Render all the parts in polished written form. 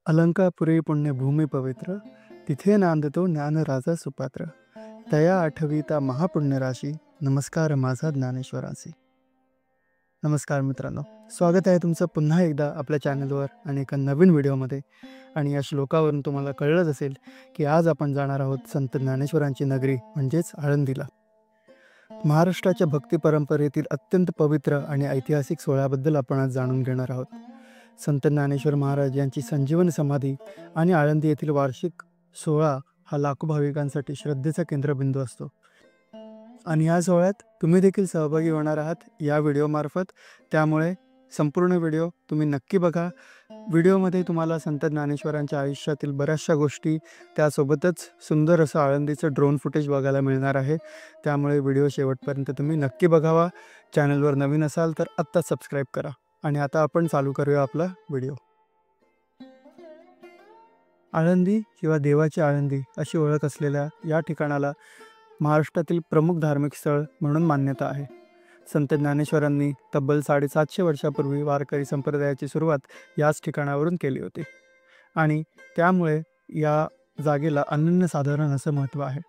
अलंकापुरी पुण्यभूमी पवित्र, तिथे नांदतो ज्ञानराजा सुपात्र. तया आठवीता महापुण्यराशी, नमस्कार माझा ज्ञानेश्वरासी. नमस्कार मित्रांनो, स्वागत आहे तुमचं पुन्हा एकदा आपल्या चॅनलवर आणि एका नवीन व्हिडिओमध्ये. आणि या श्लोकावरून तुम्हाला कळलंच असेल की आज आपण जाणार आहोत संत ज्ञानेश्वरांची नगरी म्हणजेच आळंदीला. महाराष्ट्राच्या भक्ती परंपरेतील अत्यंत पवित्र आणि ऐतिहासिक सोहळ्याबद्दल आपण आज जाणून घेणार आहोत. संत ज्ञानेश्वर महाराज यांची संजीवन समाधी आणि आळंदी येथील वार्षिक सोहळा हा लाखो भाविकांसाठी श्रद्धेचा केंद्रबिंदू असतो. आणि या सोहळ्यात तुम्ही देखील सहभागी होणार आहात या व्हिडिओमार्फत. त्यामुळे संपूर्ण व्हिडिओ तुम्ही नक्की बघा. व्हिडिओमध्ये तुम्हाला संत ज्ञानेश्वरांच्या आयुष्यातील बऱ्याचशा गोष्टी, त्यासोबतच सुंदर असं आळंदीचं ड्रोन फुटेज बघायला मिळणार आहे. त्यामुळे व्हिडिओ शेवटपर्यंत तुम्ही नक्की बघावा. चॅनलवर नवीन असाल तर आत्ता सबस्क्राईब करा. आणि आता आपण चालू करूया आपला व्हिडिओ. आळंदी किंवा देवाची आळंदी अशी ओळख असलेल्या या ठिकाणाला महाराष्ट्रातील प्रमुख धार्मिक स्थळ म्हणून मान्यता आहे. संत ज्ञानेश्वरांनी तब्बल 750 वर्षापूर्वी वारकरी संप्रदायाची सुरुवात याच ठिकाणावरून केली होती आणि त्यामुळे या जागेला अनन्यसाधारण असं महत्त्व आहे.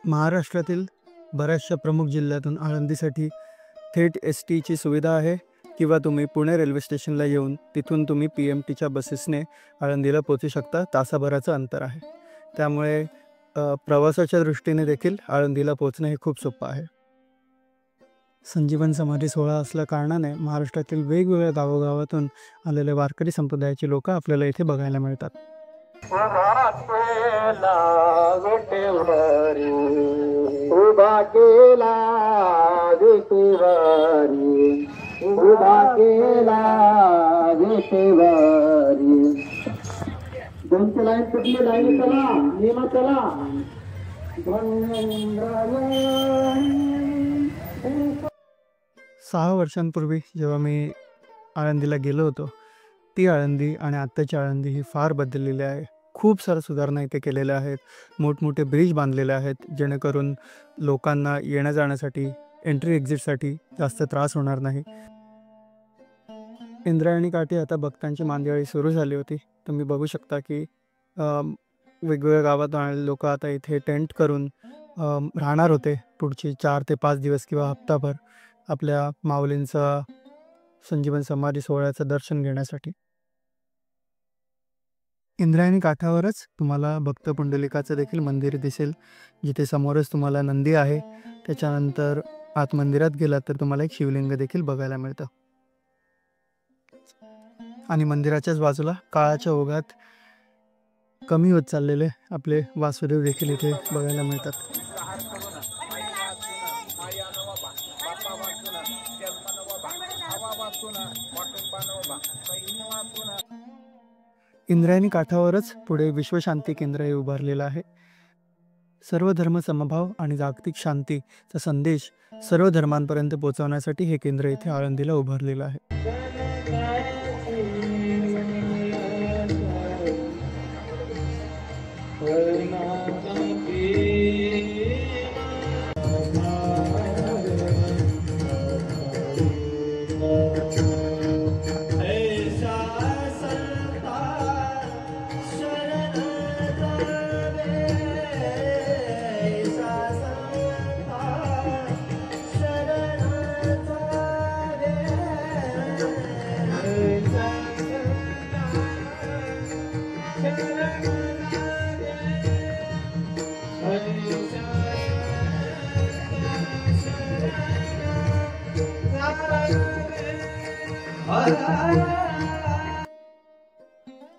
महाराष्ट्रातील बऱ्याचशा प्रमुख जिल्ह्यातून आळंदीसाठी थेट STची सुविधा आहे किंवा तुम्ही पुणे रेल्वे स्टेशनला येऊन तिथून तुम्ही PMTच्या बसेसने आळंदीला पोहोचू शकता. तासाभराचं अंतर आहे. त्यामुळे प्रवासाच्या दृष्टीने देखील आळंदीला पोहोचणं हे खूप सोपं आहे. संजीवन समाधी सोहळा असल्या कारणाने महाराष्ट्रातील वेगवेगळ्या गावोगावातून आलेले वारकरी संप्रदायाची लोक आपल्याला इथे बघायला मिळतात. सहा वर्षांपूर्वी जेव्हा मी आळंदीला गेलो होतो, ती आळंदी आणि आत्ताची आळंदी ही फार बदललेली आहे. खूप साऱ्या सुधारणा इथे केलेल्या आहेत. मोठमोठे ब्रिज बांधलेले आहेत जेणेकरून लोकांना येण्या जाण्यासाठी, एंट्री एक्झिटसाठी जास्त त्रास होणार नाही. इंद्रायणी काठी आता भक्तांची मांदियाळी सुरू झाली होती. तुम्ही बघू शकता की वेगवेगळ्या गावातून आलेले लोक आता इथे टेंट करून राहणार होते पुढचे 4 ते 5 दिवस किंवा हप्ताभर आपल्या माऊलींचा संजीवन समाधी सोहळ्याचं दर्शन घेण्यासाठी. इंद्रायणी काठावरच तुम्हाला भक्त पुंडलिकाचं देखील मंदिर दिसेल, जिथे समोरच तुम्हाला नंदी आहे. त्याच्यानंतर आत मंदिरात गेलात तर तुम्हाला एक शिवलिंग देखील बघायला मिळतं. आणि मंदिराच्याच बाजूला काळाच्या ओघात कमी होत चाललेले आपले वासुदेव देखील इथे बघायला मिळतात. इंद्रायणी काठावरच पुढे विश्वशांती केंद्र हे उभारलेलं आहे. सर्व धर्म समभाव आणि जागतिक शांतीचा संदेश सर्व धर्मांपर्यंत पोहोचवण्यासाठी हे केंद्र इथे आळंदीला उभारलेलं आहे.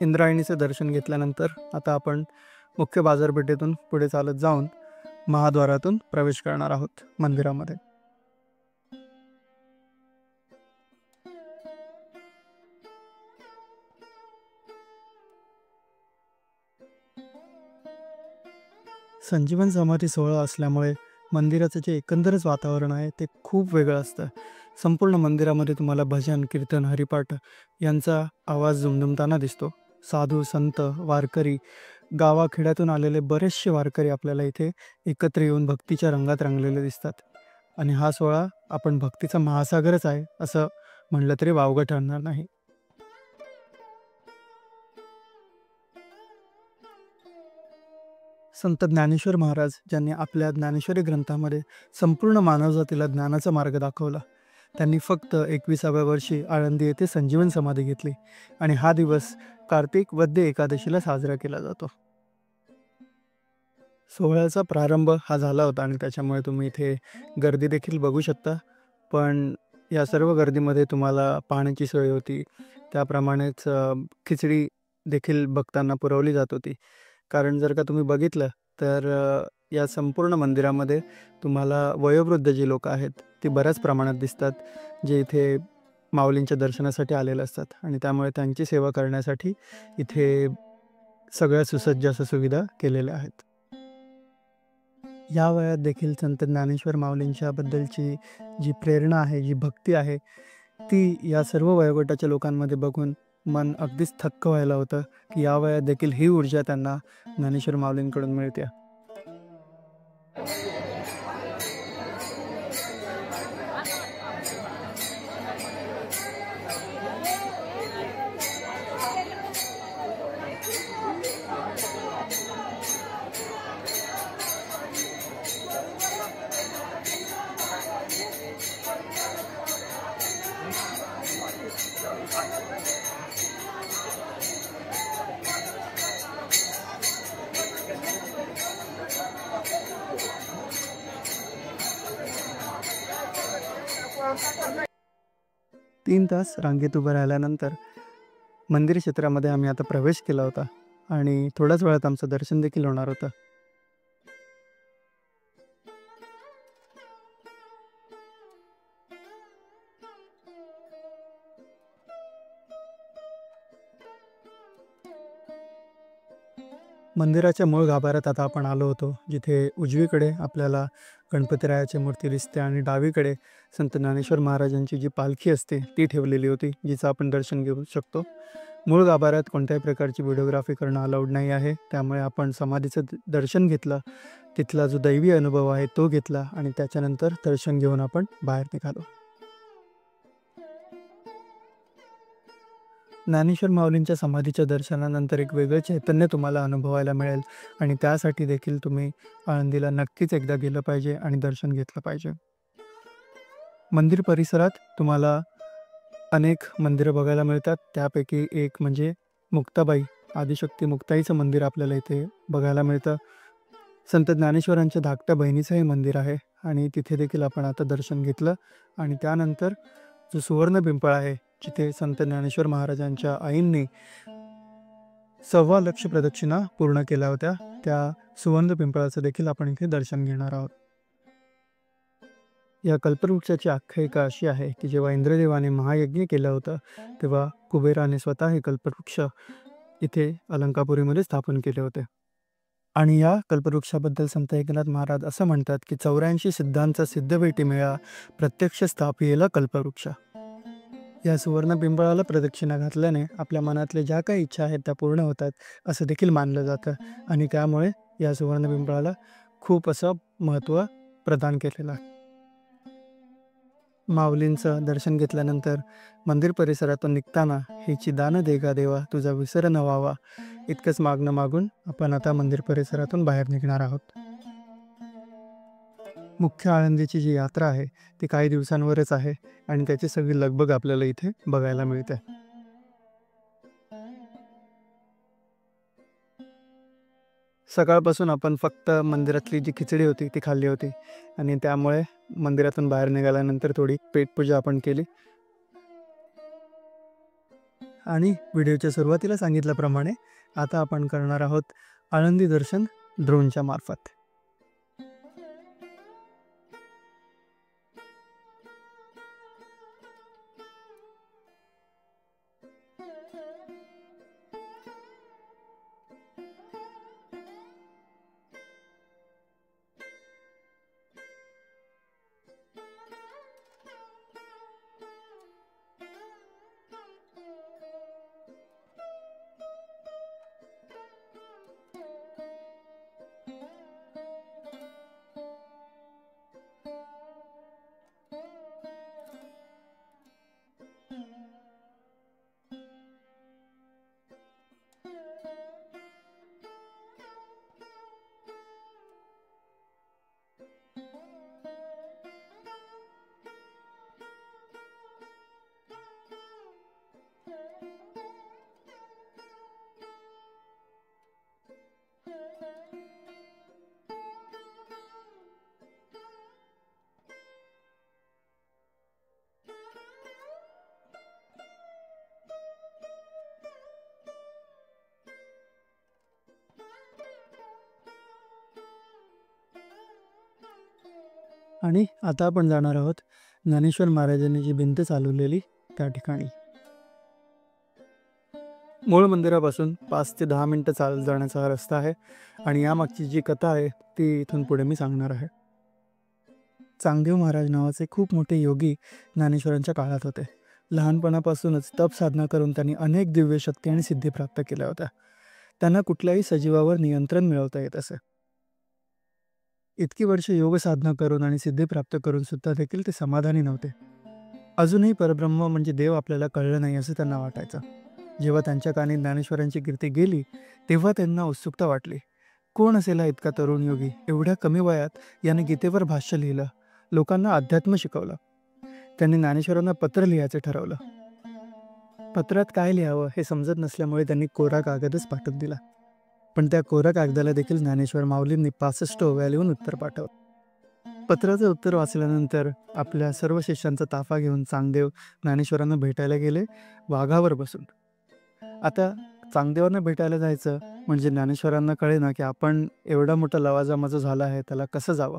इंद्रायणीचं दर्शन घेतल्यानंतर आता आपण मुख्य बाजारपेठेतून पुढे चालत जाऊन महाद्वारातून प्रवेश करणार आहोत मंदिरामध्ये. संजीवन समाधी सोहळा असल्यामुळे मंदिराचं जे एकंदरच वातावरण आहे ते खूप वेगळं असतं. संपूर्ण मंदिरामध्ये तुम्हाला भजन, कीर्तन, हरिपाठ यांचा आवाज दुमदुमताना दिसतो. साधू, संत, वारकरी, गावाखेड्यातून आलेले बरेचसे वारकरी आपल्याला इथे एकत्र येऊन भक्तीच्या रंगात रंगलेले दिसतात. आणि हा सोहळा आपण भक्तीचा महासागरच आहे असं म्हणलं तरी वावगं ठरणार नाही. संत ज्ञानेश्वर महाराज ज्यांनी आपल्या ज्ञानेश्वरी ग्रंथामध्ये संपूर्ण मानवजातीला ज्ञानाचा मार्ग दाखवला. त्यांनी फक्त 21व्या वर्षी आळंदी येथे संजीवन समाधी घेतली आणि हा दिवस कार्तिक वद्य एकादशीला साजरा केला जातो. सोहळ्याचा प्रारंभ हा झाला होता आणि त्याच्यामुळे तुम्ही इथे गर्दी देखील बघू शकता. पण या सर्व गर्दीमध्ये तुम्हाला पाण्याची सोय होती. त्याप्रमाणेच खिचडी देखील भक्तांना पुरवली जात होती. कारण जर का तुम्ही बघितलं तर या संपूर्ण मंदिरामध्ये तुम्हाला वयोवृद्ध जी लोक आहेत ती बऱ्याच प्रमाणात दिसतात, जे इथे माऊलींच्या दर्शनासाठी आलेले असतात आणि त्यामुळे त्यांची सेवा करण्यासाठी इथे सगळ्या सुसज्ज अशा सुविधा केलेल्या आहेत. या वयात देखील संत ज्ञानेश्वर माऊलींच्या बद्दलची जी प्रेरणा आहे, जी भक्ती आहे, ती या सर्व वयोगटाच्या लोकांमध्ये बघून मन अगदीच थक्क व्हायला होतं की या वयात देखील ही ऊर्जा त्यांना ज्ञानेश्वर माऊलींकडून मिळते. तीन तास रांगेत उभं राहिल्यानंतर मंदिर क्षेत्रामध्ये आम्ही आता प्रवेश केला होता आणि थोड्याच वेळात आमचं दर्शन देखील होणार होतं. मंदिराच्या मूळ गाभाऱ्यात आता आपण आलो होतो, जिथे उजवीकडे आपल्याला गणपतीरायाची मूर्ती दिसते आणि डावीकडे संत ज्ञानेश्वर महाराजांची जी पालखी असते ती ठेवलेली होती, जिचं आपण दर्शन घेऊ शकतो. मूळ गाभाऱ्यात कोणत्याही प्रकारची व्हिडिओग्राफी करणं अलाउड नाही आहे, त्यामुळे आपण समाधीचं दर्शन घेतलं, तिथला जो दैवी अनुभव आहे तो घेतला आणि त्याच्यानंतर दर्शन घेऊन आपण बाहेर निघालो. ज्ञानेश्वर माऊलींच्या समाधीच्या दर्शनानंतर एक वेगळं चैतन्य तुम्हाला अनुभवायला मिळेल आणि त्यासाठी देखील तुम्ही आळंदीला नक्कीच एकदा गेलं पाहिजे आणि दर्शन घेतलं पाहिजे. मंदिर परिसरात तुम्हाला अनेक मंदिरं बघायला मिळतात. त्यापैकी एक म्हणजे मुक्ताबाई, आदिशक्ती मुक्ताईचं मंदिर आपल्याला इथे बघायला मिळतं. संत ज्ञानेश्वरांच्या धाकट्या बहिणीचं हे मंदिर आहे आणि तिथे देखील आपण आता दर्शन घेतलं. आणि त्यानंतर जो सुवर्ण पिंपळ आहे, जिथे संत ज्ञानेश्वर महाराजांच्या आईंनी 1.25 लक्ष प्रदक्षिणा पूर्ण केल्या होत्या, त्या सुवर्ण पिंपळाचं देखील आपण इथे दर्शन घेणार आहोत. या कल्पवृक्षाची आख्यायिका अशी आहे की जेव्हा इंद्रदेवाने महायज्ञ केलं होतं तेव्हा कुबेराने स्वतः हे कल्पवृक्ष इथे अलंकापुरीमध्ये स्थापन केले होते. आणि या कल्पवृक्षाबद्दल संत एकनाथ महाराज असं म्हणतात की 84 सिद्धांचा सिद्धवेटी मेळा, प्रत्यक्ष स्थापियेला कल्पवृक्ष. या सुवर्ण पिंपळाला प्रदक्षिणा घातल्याने आपल्या मनातल्या ज्या काही इच्छा आहेत त्या पूर्ण होतात असं देखील मानलं जातं आणि त्यामुळे या सुवर्ण पिंपळाला खूप असं महत्त्व प्रदान केलेलं आहे. माऊलींचं दर्शन घेतल्यानंतर मंदिर परिसरातून निघताना हेची दान देगा देवा तुझा विसर न व्हावा इतकंच मागणं मागून आपण आता मंदिर परिसरातून बाहेर निघणार आहोत. मुख्य आळंदीची जी यात्रा आहे ती काही दिवसांवरच आहे आणि त्याची सगळी लगबग आपल्याला इथे बघायला मिळते. सकाळपासून आपण फक्त मंदिरातली जी खिचडी होती ती खाल्ली होती आणि त्यामुळे मंदिरातून बाहेर निघाल्यानंतर थोडी पेटपूजा आपण केली. आणि व्हिडिओच्या सुरुवातीला सांगितल्याप्रमाणे आता आपण करणार आहोत आळंदी दर्शन ड्रोनच्या मार्फत. आणि आता आपण जाणार आहोत ज्ञानेश्वर महाराजांनी जी भिंत चालवलेली त्या ठिकाणी. मूळ मंदिरापासून 5 ते 10 मिनिटं चालत जाण्याचा हा रस्ता आहे आणि यामागची जी कथा आहे ती इथून पुढे मी सांगणार आहे. चांगदेव महाराज नावाचे खूप मोठे योगी ज्ञानेश्वरांच्या काळात होते. लहानपणापासूनच तप साधना करून त्यांनी अनेक दिव्य शक्ती आणि सिद्धी प्राप्त केल्या होत्या. त्यांना कुठल्याही सजीवावर नियंत्रण मिळवता येत असे. इतकी वर्ष योग साधना करून आणि सिद्धी प्राप्त करून सुद्धा देखील ते समाधानी नव्हते. अजूनही परब्रह्म म्हणजे देव आपल्याला कळलं नाही असं त्यांना वाटायचं. जेव्हा त्यांच्या कानी ज्ञानेश्वरांची कीर्ती गेली तेव्हा त्यांना उत्सुकता वाटली. कोण असेल हा इतका तरुण योगी? एवढ्या कमी वयात याने गीतेवर भाष्य लिहिलं, लोकांना अध्यात्म शिकवलं. त्यांनी ज्ञानेश्वरांना पत्र लिहायचं ठरवलं. पत्रात काय लिहावं हे समजत नसल्यामुळे त्यांनी कोरा कागदच पाठवून दिला. पण त्या कोरा कागदाला देखील ज्ञानेश्वर माऊलींनी 65 ओव्या लिहून उत्तर पाठवलं. पत्राचं उत्तर वाचल्यानंतर आपल्या सर्व शिष्यांचा ताफा घेऊन चांगदेव ज्ञानेश्वरांना भेटायला गेले, वाघावर बसून. आता चांगदेवांना भेटायला जायचं म्हणजे ज्ञानेश्वरांना कळेना की आपण एवढा मोठा लवाजमा जो झाला आहे त्याला कसं जावं.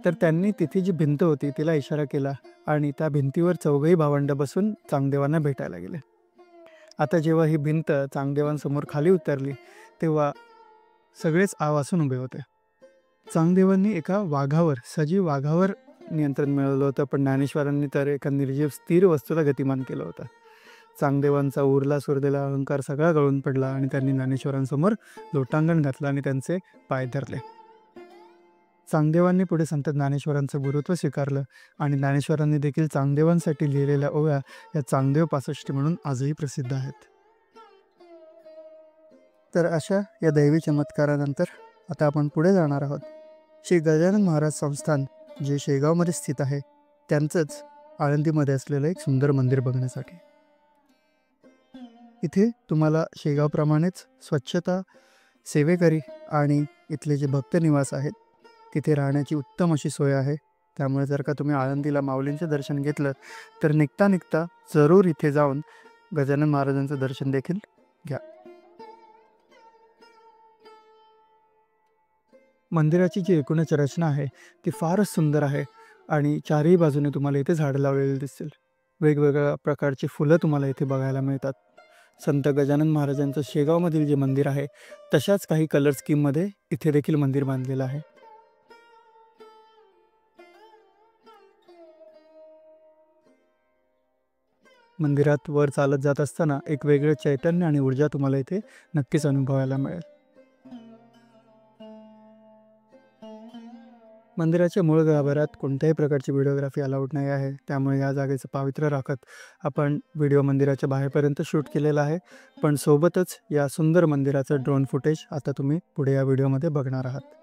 तर त्यांनी तिथे जी भिंत होती तिला इशारा केला आणि त्या भिंतीवर चौघही भावंड बसून चांगदेवांना भेटायला गेले. आता जेव्हा ही भिंत चांगदेवांसमोर खाली उतरली तेव्हा सगळेच आवासून उभे होते. चांगदेवांनी एका वाघावर, सजीव वाघावर नियंत्रण मिळवलं होतं, पण ज्ञानेश्वरांनी तर एका निर्जीव स्थिर वस्तूला गतिमान केलं होतं. चांगदेवांचा उरला सुरलेला अहंकार सगळा गळून पडला आणि त्यांनी ज्ञानेश्वरांसमोर लोटांगण घातलं आणि त्यांचे पाय धरले. चांगदेवांनी पुढे संत ज्ञानेश्वरांचं गुरुत्व स्वीकारलं आणि ज्ञानेश्वरांनी देखील चांगदेवांसाठी लिहिलेल्या ओव्या या चांगदेव 65 म्हणून आजही प्रसिद्ध आहेत. तर अशा या दैवी चमत्कारानंतर आता आपण पुढे जाणार आहोत श्री गजानन महाराज संस्थान, जे शेगावमध्ये स्थित आहे, त्यांचंच आळंदीमध्ये असलेलं एक सुंदर मंदिर बघण्यासाठी. इथे तुम्हाला शेगावप्रमाणेच स्वच्छता, सेवेकरी आणि इथले जे भक्त निवास आहेत तिथे राहण्याची उत्तम अशी सोय आहे. त्यामुळे जर का तुम्ही आळंदीला माऊलींचे दर्शन घेतलं तर निघता जरूर इथे जाऊन गजानन महाराजांचं दर्शन देखील घ्या. मंदिराची जी एकूणच रचना आहे ती फारच सुंदर आहे आणि चारही बाजूने तुम्हाला इथे झाडं लावलेली दिसतील. वेगवेगळ्या प्रकारची फुलं तुम्हाला इथे बघायला मिळतात. संत गजानन महाराजांचं शेगावमधील जे मंदिर आहे तशाच काही कलर स्कीममध्ये इथे देखील मंदिर बांधलेलं आहे. मंदिरात वर चालत जात असताना एक वेगळे चैतन्य आणि ऊर्जा तुम्हाला इथे नक्कीच अनुभवायला मिळेल. मंदिराच्या मूळ गाभाऱ्यात कोणत्याही प्रकारची व्हिडिओग्राफी अलाउड नाही आहे. त्यामुळे या जागेचं पावित्र्य राखत आपण व्हिडिओ मंदिराच्या बाहेरपर्यंत शूट केलेला आहे. पण सोबतच या सुंदर मंदिराचं ड्रोन फुटेज आता तुम्ही पुढे या व्हिडिओमध्ये बघणार आहात.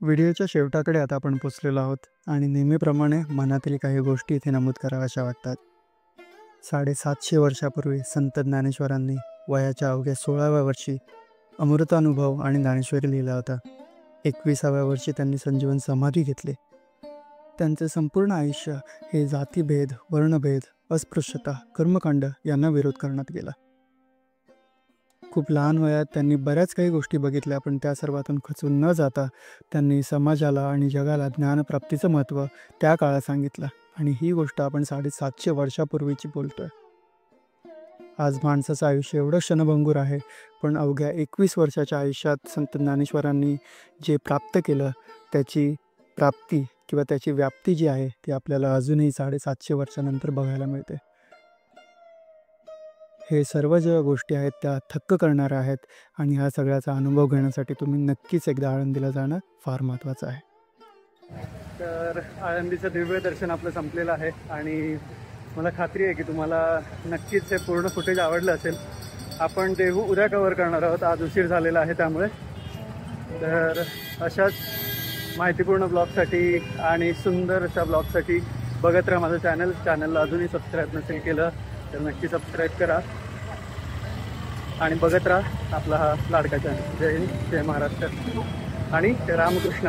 व्हिडिओच्या शेवटाकडे आता आपण पोचलेलो आहोत आणि नेहमीप्रमाणे मनातील काही गोष्टी इथे नमूद कराव्याशा वाटतात. 750 वर्षापूर्वी संत ज्ञानेश्वरांनी वयाच्या अवघ्या 16व्या वर्षी अमृतानुभव आणि ज्ञानेश्वरी लिहिला होता. 21व्या वर्षी त्यांनी संजीवन समाधी घेतली. त्यांचे संपूर्ण आयुष्य हे जातीभेद, वर्णभेद, अस्पृश्यता, कर्मकांड यांना विरोध करण्यात गेला. खूप लहान वयात त्यांनी बऱ्याच काही गोष्टी बघितल्या, पण त्या सर्वातून खचून न जाता त्यांनी समाजाला आणि जगाला ज्ञानप्राप्तीचं महत्त्व त्या काळात सांगितलं. आणि ही गोष्ट आपण 750 वर्षापूर्वीची बोलतोय. आज माणसाचं आयुष्य एवढं क्षणभंगूर आहे, पण अवघ्या 21 वर्षाच्या आयुष्यात संत ज्ञानेश्वरांनी जे प्राप्त केलं त्याची प्राप्ती किंवा त्याची व्याप्ती जी आहे ती आपल्याला अजूनही 750 वर्षानंतर बघायला मिळते. हे सर्व ज्या गोष्टी आहेत त्या थक्क करणाऱ्या आहेत आणि ह्या सगळ्याचा अनुभव घेण्यासाठी तुम्ही नक्कीच एकदा आळंदीला जाणं फार महत्त्वाचं आहे. तर आळंदीचं दिव्य दर्शन आपलं संपलेलं आहे आणि मला खात्री आहे की तुम्हाला नक्कीच हे पूर्ण फुटेज आवडलं असेल. आपण देहू उद्या कव्हर करणार आहोत, आज उशीर झालेला आहे त्यामुळे. तर अशाच माहितीपूर्ण ब्लॉगसाठी आणि सुंदर अशा ब्लॉगसाठी बघत राहा माझं चॅनलला अजूनही सबस्क्राईब नसेल केलं तर नक्की सबस्क्राईब करा आणि बघत राहा आपला हा लाडका चॅनल. जय हिंद, जय महाराष्ट्र आणि रामकृष्ण.